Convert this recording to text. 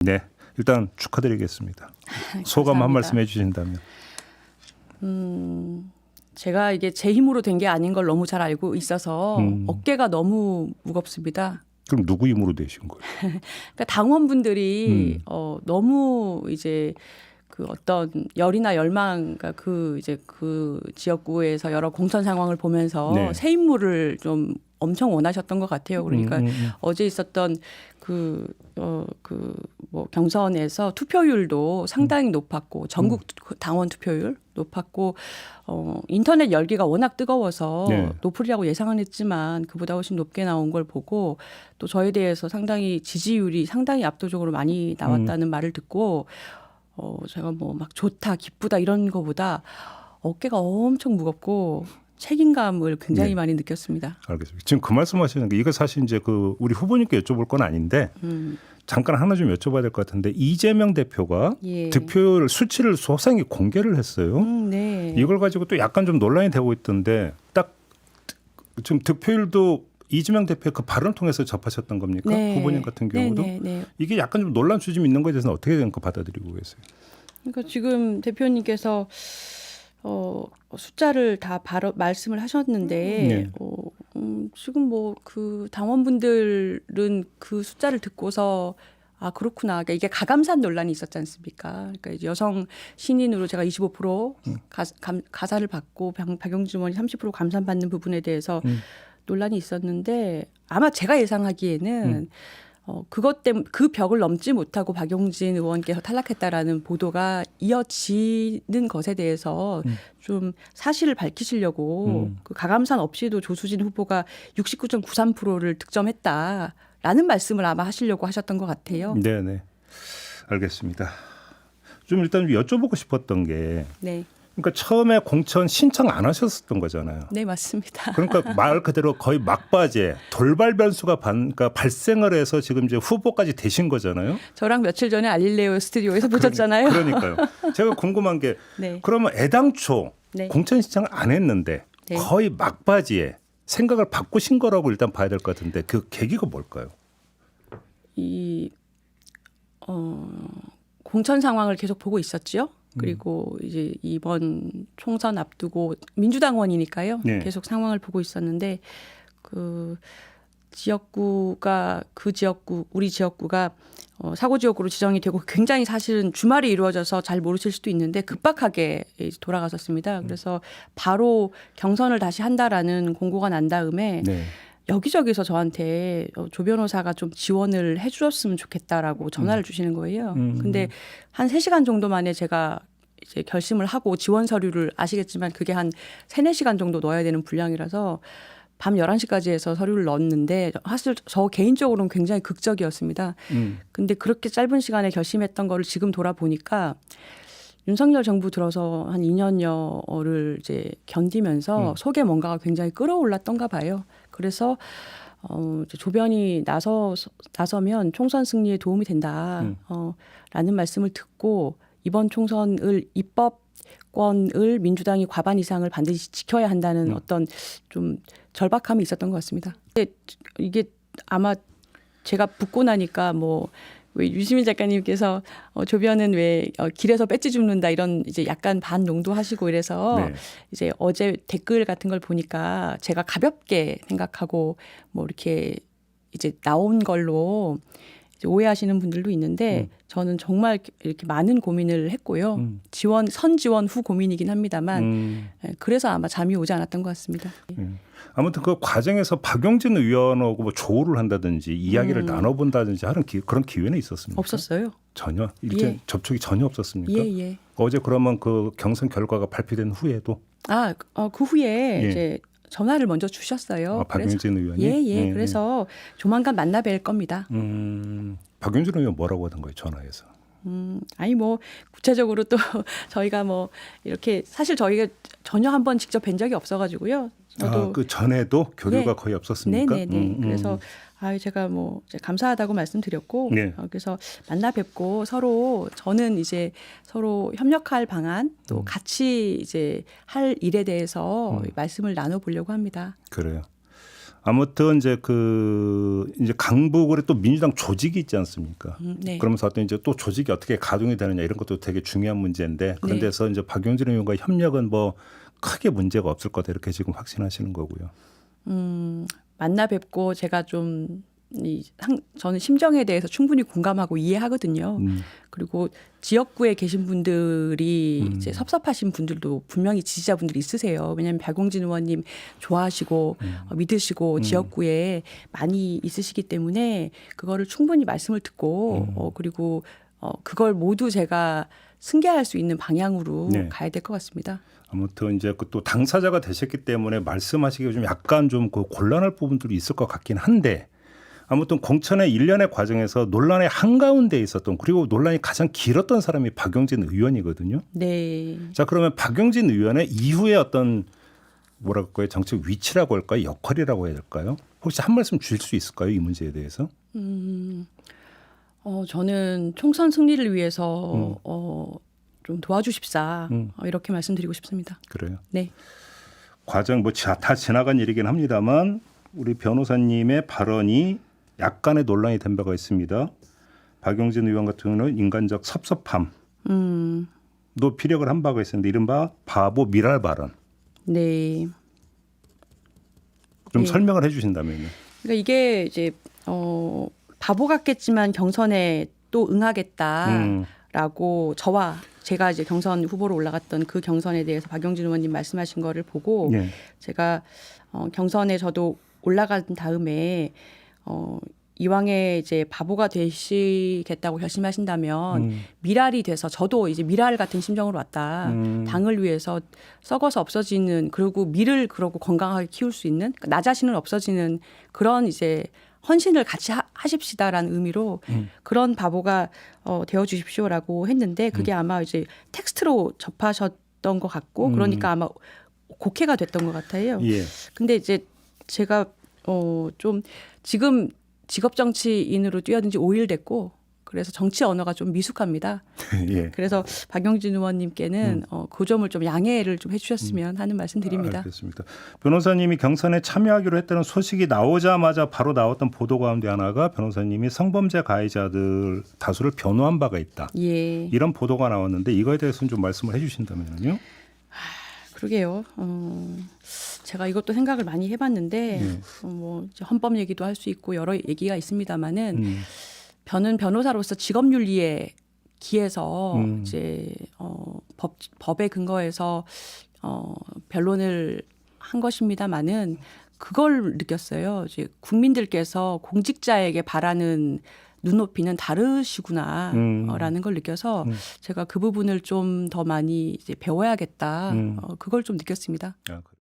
네, 일단 축하드리겠습니다. 소감 한 말씀 해주신다면. 제가 이게 제 힘으로 된 게 아닌 걸 너무 잘 알고 있어서 어깨가 너무 무겁습니다. 그럼 누구 힘으로 되신 거예요? 그러니까 당원분들이 너무 이제 그 어떤 열이나 열망, 그러니까 그 이제 그 지역구에서 여러 공천 상황을 보면서 네. 새 인물을 좀 엄청 원하셨던 것 같아요. 그러니까 어제 있었던 뭐 경선에서 투표율도 상당히 높았고 전국 당원 투표율 높았고 인터넷 열기가 워낙 뜨거워서 네. 높으리라고 예상은 했지만 그보다 훨씬 높게 나온 걸 보고 또 저에 대해서 상당히 지지율이 상당히 압도적으로 많이 나왔다는 말을 듣고 제가 뭐 막 좋다 기쁘다 이런 거보다 어깨가 엄청 무겁고 책임감을 굉장히 네. 많이 느꼈습니다. 알겠습니다. 지금 그 말씀하시는 게 이거 사실 이제 그 우리 후보님께 여쭤볼 건 아닌데 잠깐 하나 좀 여쭤봐야 될 것 같은데 이재명 대표가 예. 득표율 수치를 소상히 공개를 했어요. 네. 이걸 가지고 또 약간 좀 논란이 되고 있던데 딱 지금 득표율도 이재명 대표의 그 발언을 통해서 접하셨던 겁니까? 네. 후보님 같은 경우도 네. 이게 약간 좀 논란 수준이 있는 거에 대해서는 어떻게 받아들이고 계세요? 그러니까 지금 대표님께서 숫자를 다 바로 말씀을 하셨는데 네. 지금 뭐 그 당원분들은 그 숫자를 듣고서 아 그렇구나. 그러니까 이게 가감산 논란이 있었지 않습니까? 그러니까 이제 여성 신인으로 제가 25% 가사를 받고 박용진 의원이 30% 감산받는 부분에 대해서 논란이 있었는데 아마 제가 예상하기에는 그것 때문에 그 벽을 넘지 못하고 박용진 의원께서 탈락했다라는 보도가 이어지는 것에 대해서 좀 사실을 밝히시려고 그 가감산 없이도 조수진 후보가 69.93%를 득점했다라는 말씀을 아마 하시려고 하셨던 것 같아요. 네네. 알겠습니다. 좀 일단 여쭤보고 싶었던 게 네, 그러니까 처음에 공천 신청 안 하셨었던 거잖아요. 네 맞습니다. 그러니까 말 그대로 거의 막바지에 돌발 변수가 그러니까 발생을 해서 지금 이제 후보까지 되신 거잖아요. 저랑 며칠 전에 알릴레오 스튜디오에서 보셨잖아요. 그러니까요. 제가 궁금한 게 네. 그러면 애당초 네. 공천 신청을 안 했는데 네. 거의 막바지에 생각을 바꾸신 거라고 일단 봐야 될 것 같은데 그 계기가 뭘까요? 공천 상황을 계속 보고 있었죠. 그리고 이제 이번 총선 앞두고 민주당원이니까요. 네. 계속 상황을 보고 있었는데 그 지역구가 우리 지역구가 사고 지역구로 지정이 되고 굉장히 사실은 주말이 이루어져서 잘 모르실 수도 있는데 급박하게 이제 돌아갔었습니다. 그래서 바로 경선을 다시 한다라는 공고가 난 다음에 네. 여기저기서 저한테 조 변호사가 좀 지원을 해주셨으면 좋겠다라고 전화를 주시는 거예요. 근데 한 3시간 정도 만에 제가 이제 결심을 하고 지원 서류를 아시겠지만 그게 한 3-4시간 정도 넣어야 되는 분량이라서 밤 11시까지 해서 서류를 넣었는데 사실 저 개인적으로는 굉장히 극적이었습니다. 근데 그렇게 짧은 시간에 결심했던 거를 지금 돌아보니까 윤석열 정부 들어서 한 2년여를 이제 견디면서 속에 뭔가가 굉장히 끌어올랐던가 봐요. 그래서 이제 조변이 나서면 총선 승리에 도움이 된다. 라는 말씀을 듣고 이번 총선을 입법권을 민주당이 과반 이상을 반드시 지켜야 한다는 어떤 좀 절박함이 있었던 것 같습니다. 이게 아마 제가 붙고 나니까 뭐 왜 유시민 작가님께서 조변은 왜 길에서 배지 줍는다 이런 이제 약간 반용도 하시고 이래서 네. 이제 어제 댓글 같은 걸 보니까 제가 가볍게 생각하고 뭐 이렇게 이제 나온 걸로 이제 오해하시는 분들도 있는데 저는 정말 이렇게 많은 고민을 했고요. 선지원 후 고민이긴 합니다만 그래서 아마 잠이 오지 않았던 것 같습니다. 아무튼 그 과정에서 박용진 의원하고 뭐 조우를 한다든지 이야기를 나눠본다든지 하는 그런 기회는 있었습니까? 없었어요. 전혀 이렇게 예. 접촉이 전혀 없었습니까? 예. 어제 그러면 그 경선 결과가 발표된 후에도 그 후에 예. 이제 전화를 먼저 주셨어요. 박용진 의원이 예. 그래서 조만간 만나 뵐 겁니다. 박용진 의원 뭐라고 하던 거예요 전화해서? 아니 뭐 구체적으로 또 저희가 뭐 이렇게 사실 저희가 전혀 한번 직접 뵌 적이 없어가지고요. 저도 그 전에도 교류가 예. 거의 없었습니까? 네네네. 그래서 제가 뭐 이제 감사하다고 말씀드렸고 네. 그래서 만나 뵙고 저는 이제 서로 협력할 방안 또 같이 이제 할 일에 대해서 말씀을 나눠보려고 합니다. 그래요. 아무튼 이제 이제 강북으로 또 민주당 조직이 있지 않습니까? 네. 그러면서 어떤 이제 또 조직이 어떻게 가동이 되느냐 이런 것도 되게 중요한 문제인데 그런 네. 데서 이제 박용진 의원과 협력은 뭐 크게 문제가 없을 거다 이렇게 지금 확신하시는 거고요. 만나 뵙고 제가 좀 저는 심정에 대해서 충분히 공감하고 이해하거든요. 그리고 지역구에 계신 분들이 이제 섭섭하신 분들도 분명히 지지자분들이 있으세요. 왜냐하면 박용진 의원님 좋아하시고 믿으시고 지역구에 많이 있으시기 때문에 그거를 충분히 말씀을 듣고 그리고 그걸 모두 제가 승계할 수 있는 방향으로 네. 가야 될 것 같습니다. 아무튼 이제 그 또 당사자가 되셨기 때문에 말씀하시기가 좀 약간 좀 그 곤란할 부분들이 있을 것 같긴 한데 아무튼 공천의 일련의 과정에서 논란의 한가운데 있었던 그리고 논란이 가장 길었던 사람이 박용진 의원이거든요. 네. 자 그러면 박용진 의원의 이후에 어떤 뭐라 그럴까요? 정책 위치라고 할까요? 역할이라고 해야 될까요? 혹시 한 말씀 주실 수 있을까요? 이 문제에 대해서? 저는 총선 승리를 위해서 좀 도와주십사 이렇게 말씀드리고 싶습니다. 그래요. 네. 과정 뭐 다 지나간 일이긴 합니다만 우리 변호사님의 발언이 약간의 논란이 된 바가 있습니다. 박용진 의원 같은 경우는 인간적 섭섭함도 피력을 한 바가 있었는데 이른바 바보 미랄 발언. 네. 좀 네. 설명을 해주신다면요. 그러니까 이게 이제 바보 같겠지만 경선에 또 응하겠다라고 저와 제가 이제 경선 후보로 올라갔던 그 경선에 대해서 박용진 의원님 말씀하신 거를 보고 네. 제가 경선에 저도 올라간 다음에 이왕에 이제 바보가 되시겠다고 결심하신다면 미랄이 돼서 저도 이제 미랄 같은 심정으로 왔다. 당을 위해서 썩어서 없어지는 그리고 미를 그러고 건강하게 키울 수 있는 그러니까 나 자신은 없어지는 그런 이제 헌신을 같이 하십시다라는 의미로 그런 바보가 되어 주십시오라고 했는데 그게 아마 이제 텍스트로 접하셨던 것 같고 그러니까 아마 곡해가 됐던 것 같아요. 예. 근데 이제 제가 좀 지금 직업 정치인으로 뛰어든 지 5일 됐고 그래서 정치 언어가 좀 미숙합니다. 예. 그래서 박용진 의원님께는 그 점을 좀 양해를 좀 해주셨으면 하는 말씀드립니다. 알겠습니다. 변호사님이 경선에 참여하기로 했다는 소식이 나오자마자 바로 나왔던 보도 가운데 하나가 변호사님이 성범죄 가해자들 다수를 변호한 바가 있다. 예. 이런 보도가 나왔는데 이거에 대해서는 좀 말씀을 해주신다면요. 그러게요. 제가 이것도 생각을 많이 해봤는데 뭐 이제 헌법 얘기도 할 수 있고 여러 얘기가 있습니다만은 저는 변호사로서 직업윤리에 기해서 이제 법에 근거해서 변론을 한 것입니다만은 그걸 느꼈어요. 이제 국민들께서 공직자에게 바라는 눈높이는 다르시구나라는 걸 느껴서 제가 그 부분을 좀 더 많이 이제 배워야겠다. 그걸 좀 느꼈습니다. 아, 그래.